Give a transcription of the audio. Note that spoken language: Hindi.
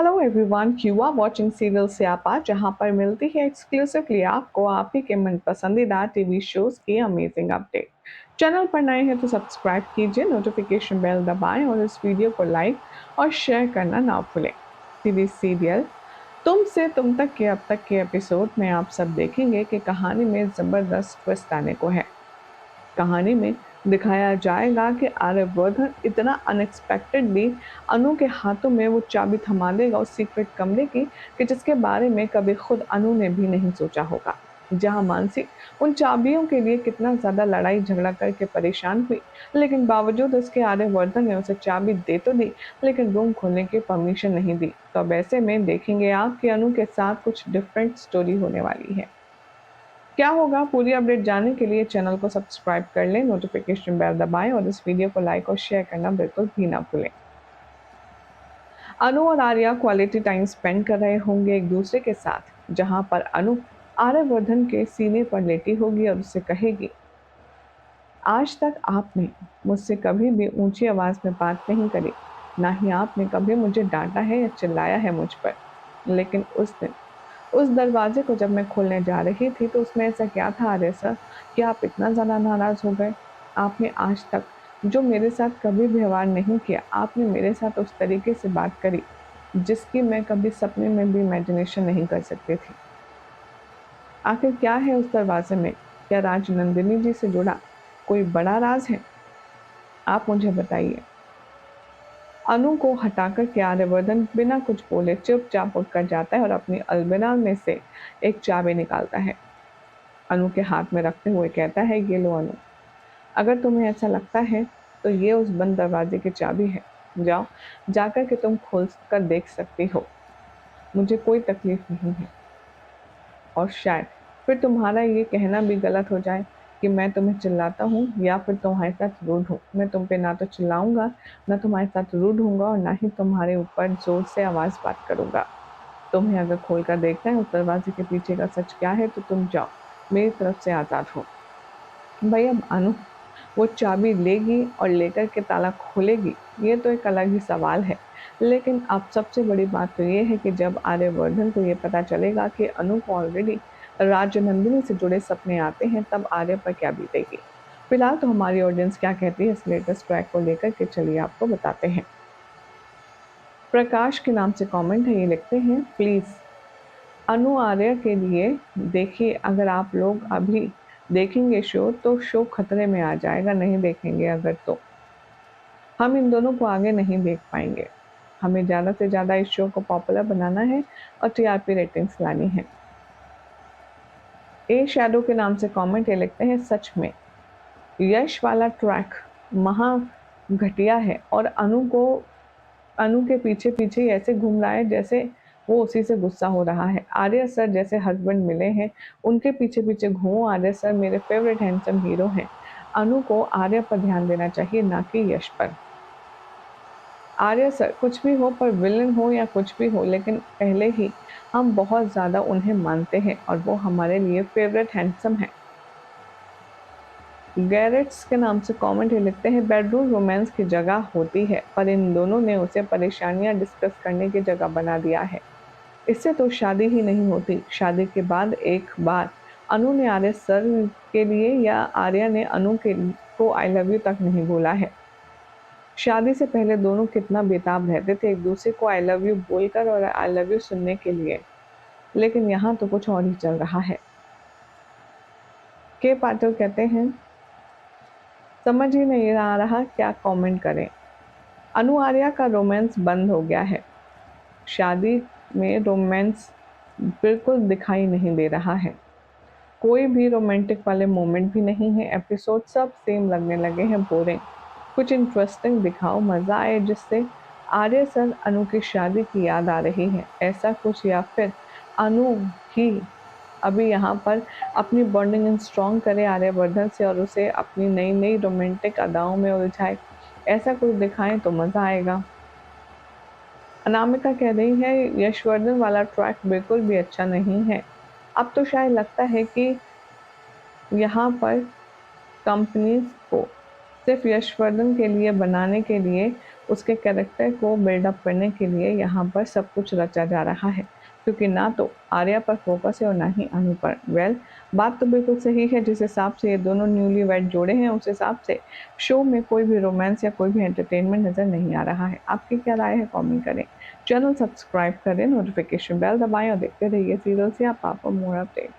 Hello everyone, you are watching serial Syapa, जहां पर मिलती है एक्सक्लूसिवली आपको आप ही के मन पसंदीदा टीवी शोज की अमेजिंग अपडेट। चैनल पर नए हैं तो सब्सक्राइब कीजिए, नोटिफिकेशन बेल दबाएं और इस वीडियो को लाइक और शेयर करना ना भूलें। टीवी सीरियल तुम से तुम तक के अब तक के एपिसोड में आप सब देखेंगे कि कहानी में जबरदस्त ट्विस्ट आने को है। कहानी में दिखाया जाएगा कि आर्यवर्धन इतना अनएक्सपेक्टेडली अनु के हाथों में वो चाबी थमा देगा उस सीक्रेट कमरे की कि जिसके बारे में कभी खुद अनु ने भी नहीं सोचा होगा। जहां मानसी उन चाबियों के लिए कितना ज्यादा लड़ाई झगड़ा करके परेशान हुई, लेकिन बावजूद उसके आर्यवर्धन ने उसे चाबी दे तो दी, लेकिन रूम खोलने की परमिशन नहीं दी। तो अब ऐसे में देखेंगे आप कि अनु के साथ कुछ डिफरेंट स्टोरी होने वाली है। क्या होगा, पूरी अपडेट जानने के लिए चैनल को सब्सक्राइब कर लें, नोटिफिकेशन बेल दबाएं और इस वीडियो को लाइक और शेयर करना बिल्कुल भी ना भूलें। अनु और आर्या क्वालिटी टाइम स्पेंड कर रहे होंगे एक दूसरे के साथ, जहां पर अनु आर्यवर्धन के सीने पर लेटी होगी और उससे कहेगी, आज तक आपने मुझसे कभी भी ऊंची आवाज में बात नहीं करी, ना ही आपने कभी मुझे डांटा है या चिल्लाया है मुझ पर। लेकिन उस दिन उस दरवाजे को जब मैं खोलने जा रही थी तो उसमें ऐसा क्या था आर्य सर कि आप इतना ज़्यादा नाराज़ हो गए? आपने आज तक जो मेरे साथ कभी व्यवहार नहीं किया, आपने मेरे साथ उस तरीके से बात करी जिसकी मैं कभी सपने में भी इमेजिनेशन नहीं कर सकती थी। आखिर क्या है उस दरवाजे में? क्या राज नंदिनी जी से जुड़ा कोई बड़ा राज है? आप मुझे बताइए। अनु को हटाकर के आर्यवर्धन बिना कुछ बोले चुपचाप उठकर जाता है और अपनी अलमीरा में से एक चाबी निकालता है। अनु के हाथ में रखते हुए कहता है, ये लो अनु, अगर तुम्हें ऐसा लगता है तो ये उस बंद दरवाजे की चाबी है। जाओ, जाकर के तुम खोल कर देख सकती हो, मुझे कोई तकलीफ नहीं है। और शायद फिर तुम्हारा ये कहना भी गलत हो जाए कि मैं तुम्हें चिल्लाता हूँ या फिर तुम्हारे साथ रूड हूँ। मैं तुम पे ना तो चिल्लाऊंगा, ना तुम्हारे साथ रूड हूँगा और ना ही तुम्हारे ऊपर जोर से आवाज़ बात करूँगा। तुम्हें अगर खोल कर देखना है उस दरवाजे के पीछे का सच क्या है तो तुम जाओ, मेरी तरफ से आज़ाद हो। भाई अब अनु वो चाबी लेगी और लेकर के ताला खोलेगी, ये तो एक अलग ही सवाल है। लेकिन अब सबसे बड़ी बात तो ये है कि जब आर्यवर्धन को ये पता चलेगा कि अनु को ऑलरेडी राजनंदिनी से जुड़े सपने आते हैं, तब आर्य पर क्या बीतेगी। फिलहाल तो हमारी ऑडियंस क्या कहती है इस लेटेस्ट ट्रैक को लेकर के, चलिए आपको बताते हैं। प्रकाश के नाम से कमेंट है, ये लिखते हैं, प्लीज़ अनु आर्य के लिए देखिए, अगर आप लोग अभी देखेंगे शो तो शो खतरे में आ जाएगा, नहीं देखेंगे अगर तो हम इन दोनों को आगे नहीं देख पाएंगे। हमें ज़्यादा से ज़्यादा इस शो को पॉपुलर बनाना है और टीआरपी रेटिंग्स लानी है। ए शैडो के नाम से कमेंट ये लिखते हैं, सच में यश वाला ट्रैक महा घटिया है और अनु के पीछे पीछे ऐसे घूम रहा है जैसे वो उसी से गुस्सा हो रहा है। आर्य सर जैसे हस्बैंड मिले हैं, उनके पीछे पीछे घूमो। आर्य सर मेरे फेवरेट हैंडसम हीरो हैं। अनु को आर्य पर ध्यान देना चाहिए, ना कि यश पर। आर्य सर कुछ भी हो, पर विलन हो या कुछ भी हो, लेकिन पहले ही हम बहुत ज़्यादा उन्हें मानते हैं और वो हमारे लिए फेवरेट हैंडसम है। गैरेट्स के नाम से कमेंट ही लिखते हैं, बेडरूम रोमांस की जगह होती है पर इन दोनों ने उसे परेशानियां डिस्कस करने की जगह बना दिया है। इससे तो शादी ही नहीं होती। शादी के बाद एक बार अनु ने आर्य सर के लिए या आर्या ने अनु के को आई लव यू तक नहीं बोला है। शादी से पहले दोनों कितना बेताब रहते थे एक दूसरे को आई लव यू बोलकर और आई लव यू सुनने के लिए, लेकिन यहाँ तो कुछ और ही चल रहा है। के पाटिल कहते हैं, समझ ही नहीं आ रहा क्या कमेंट करें। अनु आर्या का रोमांस बंद हो गया है। शादी में रोमांस बिल्कुल दिखाई नहीं दे रहा है। कोई भी रोमांटिक वाले मोमेंट भी नहीं है। एपिसोड सब सेम लगने लगे हैं, बोरिंग। कुछ इंटरेस्टिंग दिखाओ, मज़ा आए, जिससे आर्य सर अनु की शादी की याद आ रही है, ऐसा कुछ। या फिर अनु ही अभी यहाँ पर अपनी बॉन्डिंग स्ट्रॉन्ग करे आर्यवर्धन से और उसे अपनी नई नई रोमांटिक अदाओं में उलझाए, ऐसा कुछ दिखाएं तो मज़ा आएगा। अनामिका कह रही है, यशवर्धन वाला ट्रैक बिल्कुल भी अच्छा नहीं है। अब तो शायद लगता है कि यहाँ पर कंपनीज को सिर्फ यशवर्धन के लिए बनाने के लिए उसके कैरेक्टर को बिल्डअप करने के लिए यहाँ पर सब कुछ रचा जा रहा है, क्योंकि ना तो आर्या पर फोकस है और ना ही अनु पर। बात तो बिल्कुल सही है, जिस हिसाब से ये दोनों न्यूली वेड जोड़े हैं उस हिसाब से शो में कोई भी रोमांस या कोई भी एंटरटेनमेंट नज़र नहीं आ रहा है। आपकी क्या राय है, कमेंट करें। चैनल सब्सक्राइब करें, नोटिफिकेशन बेल दबाएं और देखते रहिए सीरियल से आप मोर अपडेट।